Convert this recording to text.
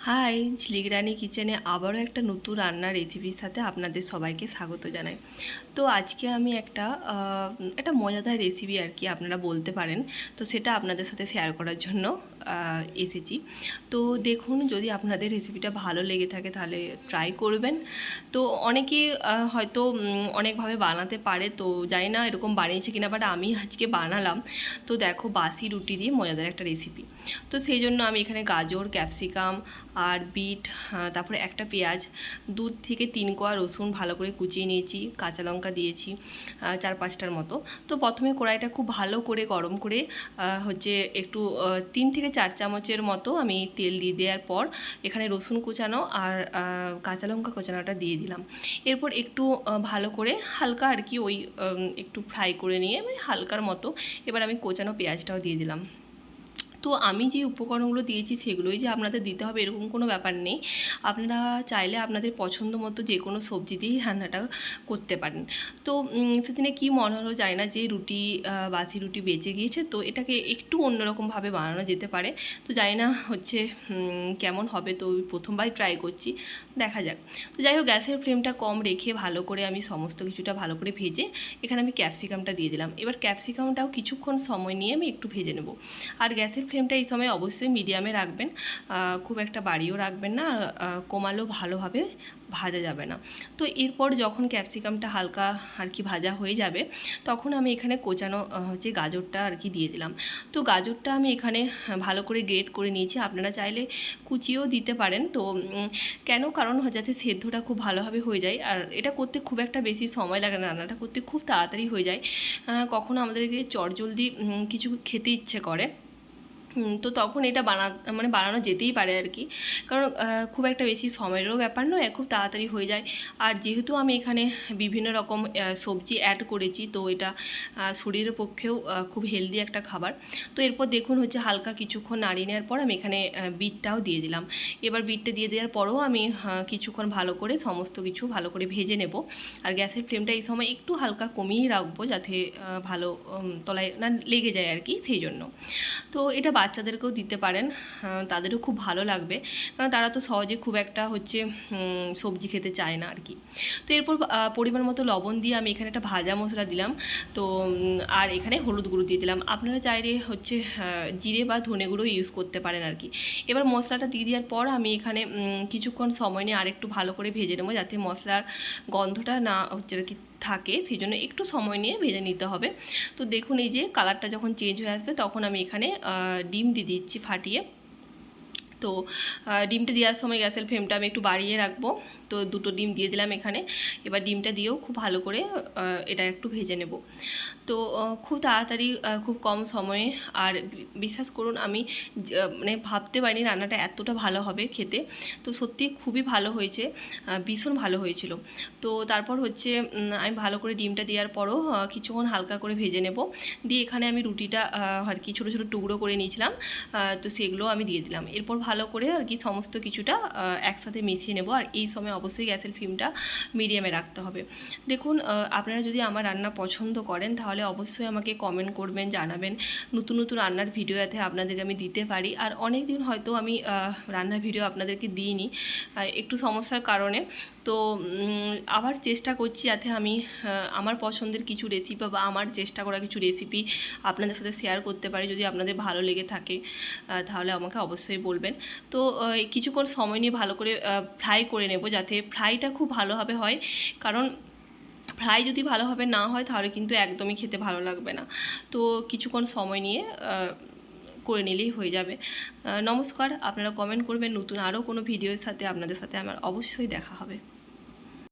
High, ঝিলিক কিচেনে আবারও একটা নতুন রান্নার রেসিপির সাথে আপনাদের সবাইকে স্বাগত জানাই। তো আজকে আমি একটা মজাদার রেসিপি আর কি আপনারা বলতে পারেন, তো সেটা আপনাদের সাথে শেয়ার করার জন্য এসেছি। তো দেখুন, যদি আপনাদের রেসিপিটা ভালো লেগে থাকে তাহলে ট্রাই করবেন। তো অনেকে হয়তো অনেকভাবে বানাতে পারে, তো জানি না এরকম বানিয়েছে কিনা, বাট আমি আজকে বানালাম। তো দেখো, বাসি রুটি দিয়ে মজাদার একটা রেসিপি। তো সেই জন্য আমি এখানে গাজর, ক্যাপসিকাম আর বিট, তারপরে একটা পেঁয়াজ, 2 থেকে 3 কোয়া রসুন ভালো করে কুচিয়ে নিয়েছি, কাঁচা লঙ্কা দিয়েছি 4-5টার মতো। তো প্রথমে কড়াইটা খুব ভালো করে গরম করে একটু 3 থেকে 4 চামচের মতো আমি তেল দিয়ে দেওয়ার পর এখানে রসুন কুচানো আর কাঁচা লঙ্কা কুচানোটা দিয়ে দিলাম। এরপর একটু ভালো করে হালকা আর কি একটু ফ্রাই করে নিয়ে হালকার মতো এবার আমি কোচানো পেঁয়াজটাও দিয়ে দিলাম। তো আমি যে উপকরণগুলো দিয়েছি সেগুলোই যে আপনাদের দিতে হবে এরকম কোনো ব্যাপার নেই। আপনারা চাইলে আপনাদের পছন্দ মতো যে কোনো সবজি দিয়েই রান্নাটা করতে পারেন। তো সেদিনে কী মনে হলো জানি না, যে বাসি রুটি বেঁচে গিয়েছে, তো এটাকে একটু অন্যরকমভাবে বানানো যেতে পারে। তো জানি না কেমন হবে, তো প্রথমবার ট্রাই করছি, দেখা যাক। তো যাই হোক, গ্যাসের ফ্লেমটা কম রেখে ভালো করে আমি সমস্ত কিছুটা ভালো করে ভেজে এখানে আমি ক্যাপসিকামটা দিয়ে দিলাম। এবার ক্যাপসিকামটাও কিছুক্ষণ সময় নিয়ে আমি একটু ভেজে নেব। আর গ্যাসের ফ্লেমটা এই সময় অবশ্যই মিডিয়ামে রাখবেন, খুব একটা বাড়িও রাখবেন না, কমালেও ভালোভাবে ভাজা যাবে না। তো এরপর যখন ক্যাপসিকামটা হালকা আর কি ভাজা হয়ে যাবে, তখন আমি এখানে কোচানো গাজরটা আর কি দিয়ে দিলাম। তো গাজরটা আমি এখানে ভালো করে গ্রেট করে নিয়েছি, আপনারা চাইলে কুচিও দিতে পারেন। তো কেন, কারণ যাতে সেদ্ধটা খুব ভালোভাবে হয়ে যায়, আর এটা করতে খুব একটা বেশি সময় লাগে না, রান্নাটা করতে খুব তাড়াতাড়ি হয়ে যায়। কখনো আমাদেরকে চটজলদি কিছু খেতে ইচ্ছে করে, তো তখন এটা বানানো যেতেই পারে আর কি, কারণ খুব একটা বেশি সময়েরও ব্যাপার নয়, খুব তাড়াতাড়ি হয়ে যায়। আর যেহেতু আমি এখানে বিভিন্ন রকম সবজি অ্যাড করেছি, তো এটা শরীরের পক্ষেও খুব হেলদি একটা খাবার। তো এরপর দেখুন হালকা কিছুক্ষণ নাড়িয়ে নেওয়ার পর আমি এখানে বিটটাও দিয়ে দিলাম। এবার বিটটা দিয়ে দেওয়ার পরেও আমি কিছুক্ষণ ভালো করে সমস্ত কিছু ভালো করে ভেজে নেব। আর গ্যাসের ফ্লেমটা এই সময় একটু হালকা কমিয়ে রাখবো, যাতে ভালো তলায় না লেগে যায় আর কি, সেই জন্য। তো এটা বাচ্চাদেরকেও দিতে পারেন, তাদেরও খুব ভালো লাগবে, কারণ তারা তো সহজে খুব একটা সবজি খেতে চায় না আর কি। তো এরপর পরিমাণ মতো লবণ দিয়ে আমি এখানে একটা ভাজা মশলা দিলাম। তো আর এখানে হলুদ গুঁড়ো দিয়ে দিলাম। আপনারা চাইলে জিরে বা ধনে গুঁড়ো ইউজ করতে পারেন আর কি। এবার মশলাটা দিয়ে দেওয়ার পর আমি এখানে কিছুক্ষণ সময় নিয়ে আরেকটু ভালো করে ভেজে নেবো, যাতে মশলার গন্ধটা না আর কি থাকে, সেই জন্য একটু সময় নিয়ে ভেজে নিতে হবে। তো দেখুন, এই যে কালারটা যখন চেঞ্জ হয়ে আসবে, তখন আমি এখানে ডিম দিয়ে দিচ্ছি ফাটিয়ে। তো ডিমটা দেওয়ার সময় গ্যাসের ফ্লেমটা আমি একটু বাড়িয়ে রাখবো। তো 2টো ডিম দিয়ে দিলাম এখানে। এবার ডিমটা দিয়েও খুব ভালো করে এটা একটু ভেজে নেব। তো খুব তাড়াতাড়ি, খুব কম সময়ে, আর বিশ্বাস করুন আমি ভাবতে পারিনি রান্নাটা এতটা ভালো হবে খেতে। তো সত্যি খুবই ভালো হয়েছে, ভীষণ ভালো হয়েছিল। তো তারপর আমি ভালো করে ডিমটা দেওয়ার পরও কিছুক্ষণ হালকা করে ভেজে নেব। দিয়ে এখানে আমি রুটিটা আর কি ছোটো ছোটো টুকরো করে নিয়েছিলাম, তো সেগুলো আমি দিয়ে দিলাম। এরপর ভালো করে আর কি সমস্ত কিছুটা একসাথে মিশিয়ে নেব। আর এই সময় অবশ্যই গ্যাসের ফ্লেমটা মিডিয়ামে রাখতে হবে। দেখুন, আপনারা যদি আমার রান্না পছন্দ করেন তাহলে অবশ্যই আমাকে কমেন্ট করবেন, জানাবেন। নতুন নতুন রান্নার ভিডিও যাতে আপনাদেরকে আমি দিতে পারি। আর অনেক দিন হয়তো আমি রান্নার ভিডিও আপনাদেরকে দিইনি, একটু সমস্যার কারণে। তো আবার চেষ্টা করছি যাতে আমি আমার পছন্দের কিছু রেসিপি বা আমার চেষ্টা করা কিছু রেসিপি আপনাদের সাথে শেয়ার করতে পারি। যদি আপনাদের ভালো লেগে থাকে তাহলে আমাকে অবশ্যই বলবেন। তো কিছুক্ষণ সময় নিয়ে ভালো করে ফ্রাই করে নেব, যাতে ফ্রাইটা খুব ভালোভাবে হয়, কারণ ফ্রাই যদি ভালোভাবে না হয় তাহলে কিন্তু একদমই খেতে ভালো লাগবে না। তো কিছুক্ষণ সময় নিয়ে করে নিলেই হয়ে যাবে। নমস্কার, আপনারা কমেন্ট করবেন, নতুন আরও কোনো ভিডিওর সাথে আপনাদের সাথে আমার অবশ্যই দেখা হবে।